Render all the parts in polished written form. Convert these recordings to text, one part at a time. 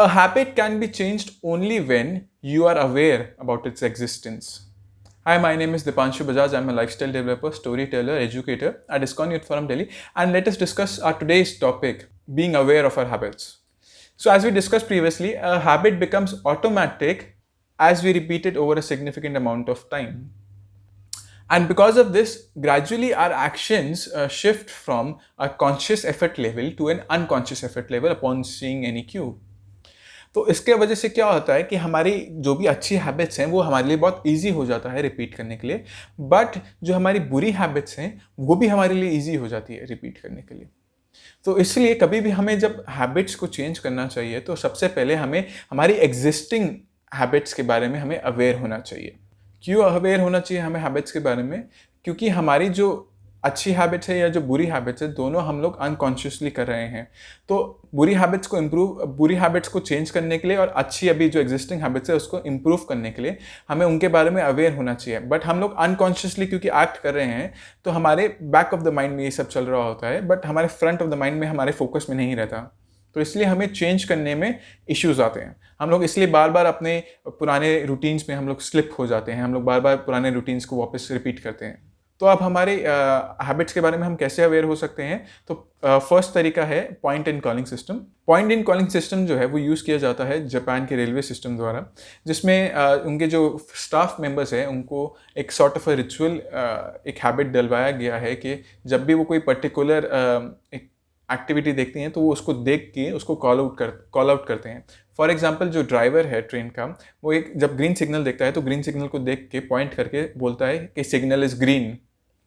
A habit can be changed only when you are aware about its existence. Hi, my name is Dipanshu Bajaj. I'm a lifestyle developer, storyteller, educator at ISKCON Youth Forum Delhi, and let us discuss our today's topic, being aware of our habits. So as we discussed previously, a habit becomes automatic as we repeat it over a significant amount of time. And because of this, gradually our actions shift from a conscious effort level to an unconscious effort level upon seeing any cue. तो इसके वजह से क्या होता है कि हमारी जो भी अच्छी हैबिट्स हैं वो हमारे लिए बहुत ईजी हो जाता है रिपीट करने के लिए, बट जो हमारी बुरी हैबिट्स हैं वो भी हमारे लिए ईजी हो जाती है रिपीट करने के लिए। तो इसलिए कभी भी हमें जब हैबिट्स को चेंज करना चाहिए तो सबसे पहले हमें हमारी एग्जिस्टिंग हैबिट्स के बारे में हमें अवेयर होना चाहिए। क्यों अवेयर होना चाहिए हमें हैबिट्स के बारे में? क्योंकि हमारी जो अच्छी हैबिट्स है या जो बुरी हैबिट्स है, दोनों हम लोग अनकॉन्शियसली कर रहे हैं। तो बुरी हैबिट्स को चेंज करने के लिए और अच्छी अभी जो एग्जिस्टिंग हैबिट्स है उसको इम्प्रूव करने के लिए हमें उनके बारे में अवेयर होना चाहिए। बट हम लोग अनकॉन्शियसली क्योंकि एक्ट कर रहे हैं तो हमारे बैक ऑफ द माइंड में ये सब चल रहा होता है, बट हमारे फ्रंट ऑफ द माइंड में, हमारे फोकस में नहीं रहता। तो इसलिए हमें चेंज करने में इश्यूज आते हैं। हम लोग इसलिए बार बार अपने पुराने रूटीन्स में हम लोग स्लिप हो जाते हैं, हम लोग बार बार पुराने रूटीन्स को वापस रिपीट करते हैं। तो अब हमारे हैबिट्स के बारे में हम कैसे अवेयर हो सकते हैं? तो फर्स्ट तरीका है point and calling system. Point and calling system जो है वो यूज़ किया जाता है जापान के रेलवे सिस्टम द्वारा, जिसमें उनके जो स्टाफ मेंबर्स हैं उनको एक सॉर्ट ऑफ अ रिचुअल, एक हैबिट डलवाया गया है कि जब भी वो कोई पर्टिकुलर एक एक्टिविटी देखती हैं तो वो उसको देख के उसको कॉल आउट करते हैं। फॉर एग्जांपल जो ड्राइवर है ट्रेन का, वो एक जब ग्रीन सिग्नल देखता है तो ग्रीन सिग्नल को देख के पॉइंट करके बोलता है कि सिग्नल इज़ ग्रीन,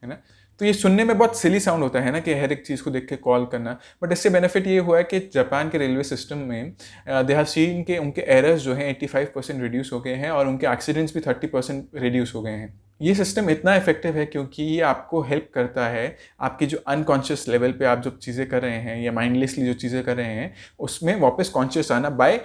है ना। तो ये सुनने में बहुत सिली साउंड होता है ना कि हर एक चीज़ को देख के कॉल करना, बट इससे बेनिफिट ये हुआ है कि जापान के रेलवे सिस्टम में दे हैव सीन के उनके एरर्स जो हैं 85% रिड्यूस हो गए हैं और उनके एक्सीडेंट्स भी 30% रिड्यूस हो गए हैं। ये सिस्टम इतना इफेक्टिव है क्योंकि ये आपको हेल्प करता है आपकी जो अनकॉन्शियस लेवल पे आप जो चीज़ें कर रहे हैं या माइंडलेसली जो चीज़ें कर रहे हैं उसमें वापस कॉन्शियस आना बाय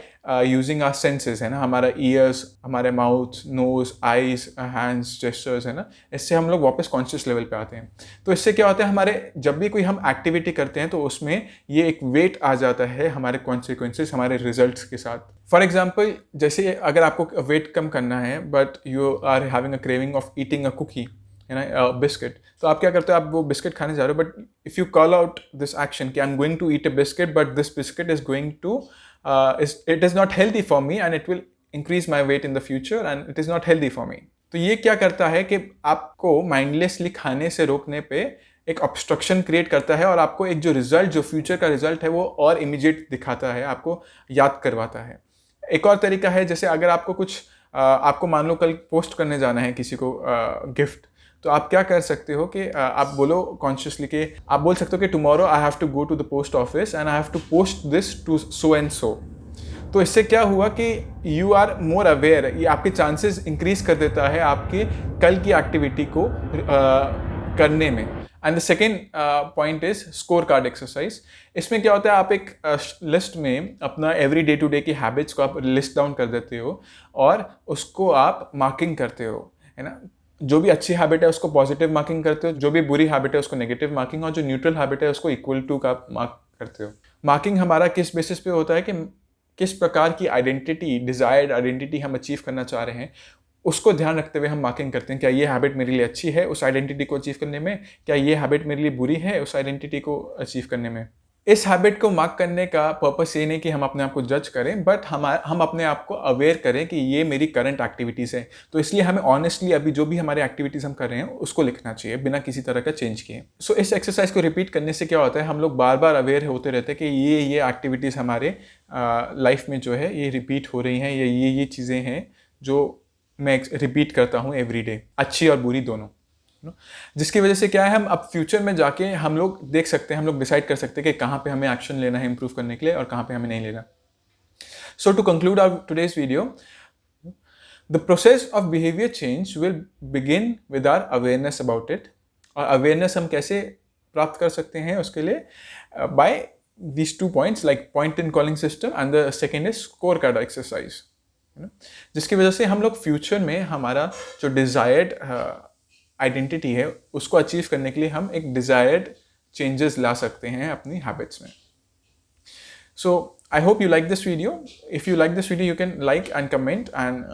यूजिंग आवर सेंसेस, है ना। हमारा ईयर्स, हमारे mouth, nose, eyes, hands, gestures, है ना। इससे हम लोग वापस कॉन्शियस लेवल पे आते हैं। तो इससे क्या होता है, हमारे जब भी कोई हम एक्टिविटी करते हैं तो उसमें ये एक वेट आ जाता है हमारे कॉन्सिक्वेंसेस, हमारे रिजल्ट्स के साथ। फॉर एग्जाम्पल, जैसे अगर आपको वेट कम करना है but you are having a craving of eating a cookie, है ना, बिस्किट, तो आप क्या करते हो, आप वो बिस्किट खाने जा रहे हो, but if you call out this action कि I am going to eat a biscuit but this biscuit is going to it is not healthy for me and it will increase my weight in the future and it is not healthy for me. तो ये क्या करता है कि आपको mindlessly खाने से रोकने पे एक ऑब्स्ट्रक्शन क्रिएट करता है और आपको एक जो रिजल्ट, जो फ्यूचर का रिजल्ट है वो और इमीडिएट दिखाता है, आपको याद करवाता है। एक और तरीका है, जैसे अगर आपको कुछ आपको मान लो कल पोस्ट करने जाना है किसी को गिफ्ट, तो आप क्या कर सकते हो कि आप बोलो कॉन्शियसली कि आप बोल सकते हो कि tomorrow I have to go to the post office and I have to post this to so and so. तो इससे क्या हुआ कि यू आर मोर अवेयर, ये आपके चांसेस इंक्रीज कर देता है आपके कल की एक्टिविटी को करने में। And the second point is score card exercise. इसमें क्या होता है, आप एक लिस्ट में अपना एवरी डे टू डे की हैबिट्स को आप लिस्ट डाउन कर देते हो और उसको आप मार्किंग करते हो, है ना। जो भी अच्छी हैबिट है उसको पॉजिटिव मार्किंग करते हो, जो भी बुरी हैबिट है उसको नेगेटिव मार्किंग, और जो न्यूट्रल हैबिट है उसको इक्वल टू का मार्क करते हो। मार्किंग हमारा किस बेसिस पे होता है कि किस प्रकार की आइडेंटिटी, डिजायर्ड आइडेंटिटी हम अचीव करना चाह रहे हैं, उसको ध्यान रखते हुए हम मार्किंग करते हैं। क्या ये हैबिट मेरे लिए अच्छी है उस आइडेंटिटी को अचीव करने में, क्या ये हैबिट मेरे लिए बुरी है उस आइडेंटिटी को अचीव करने में। इस हैबिट को मार्क करने का पर्पस ये नहीं कि हम अपने आप को जज करें, बट हम अपने आप को अवेयर करें कि ये मेरी करंट एक्टिविटीज़ है। तो इसलिए हमें ऑनेस्टली अभी जो भी हमारे एक्टिविटीज़ हम कर रहे हैं उसको लिखना चाहिए बिना किसी तरह का चेंज किए। सो इस एक्सरसाइज को रिपीट करने से क्या होता है, हम लोग बार बार अवेयर होते रहते हैं कि ये एक्टिविटीज़ हमारे लाइफ में जो है ये रिपीट हो रही हैं, ये चीज़ें हैं जो मैं रिपीट करता हूँ एवरी डे, अच्छी और बुरी दोनों। जिसकी वजह से क्या है, हम अब फ्यूचर में जाके हम लोग देख सकते हैं, हम लोग डिसाइड कर सकते हैं कि कहाँ पे हमें एक्शन लेना है इंप्रूव करने के लिए और कहाँ पे हमें नहीं लेना। So to conclude our today's video, the process of behaviour change will begin with our awareness about it. और अवेयरनेस हम कैसे प्राप्त कर सकते हैं उसके लिए, by these 2 points, like point and calling system, and the second is scorecard exercise, है ना। जिसकी वजह से हम लोग फ्यूचर में हमारा जो डिज़ायर्ड आइडेंटिटी है उसको अचीव करने के लिए हम एक डिज़ायर्ड चेंजेस ला सकते हैं अपनी हैबिट्स में। सो I hope you like this video. If you like this video, you can like and comment and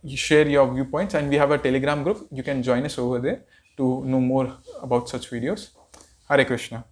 you share your viewpoints. And we have a Telegram group. You can join us over there to know more about such videos. Hare Krishna.